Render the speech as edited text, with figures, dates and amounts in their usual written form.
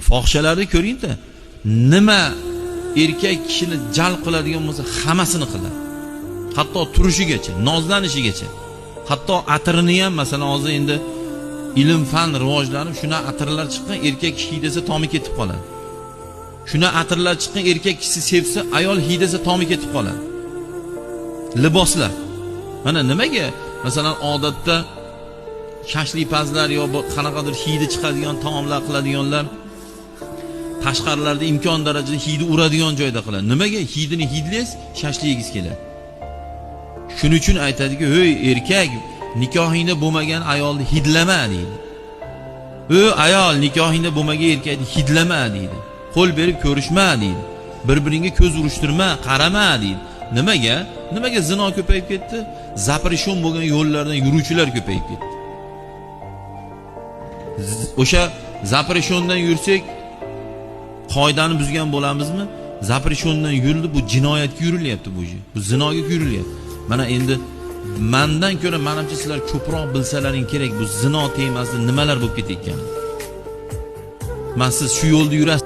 Fohishalarni ko'ring-da. Nima erkak kishini jalb qiladigan bo'lsa, hammasini qiladi. Hatto turishigacha, nozlanishigacha. Hatto atirini ham, masalan, hozir endi ilm fan rivojlanib, shuna atirlar chiqqan, erkak kishi hidasa tomi ketib qoladi. Shuna atirlar chiqqan, erkak kishi sevsa, ayol hidasa tomi ketib qoladi. Liboslar. Mana nimaga? Masalan, odatda shashli pazlar yo qanaqadir hidi chiqadigan taomlar qiladiganlar tashqarilarda imkon darajada hidi uradigan joyda qiladi. Nimaga? Hidini hidlaysiz, shashli yegiz keladi. Shuning uchun aytadiki, "Ey erkak, nikohingda bo'lmagan ayolni hidlama" deydi. Ayol nikohingda bo'lmagan erkakni hidlama deydi. Qo'l berib ko'rishma deydi. Bir-biringga ko'z urishtirma, qarama deydi. Nimaga? Nimaga zino ko'payib ketdi? Zaprishon bo'lgan yo'llardan yuruvchilar ko'payib ketdi. O'sha zaprishondan yursak, qoidani buzgan bo'lamizmi? Zaprishondan yurildi, bu jinoyatga yurilyapti bu. Bu zinoga yurilyapti. Mana endi mendan ko'ra menimcha sizlar ko'proq bilsalaring kerak bu zino temasida nimalar bo'lib ketayotganini. Men siz shu yo'lda yurasiz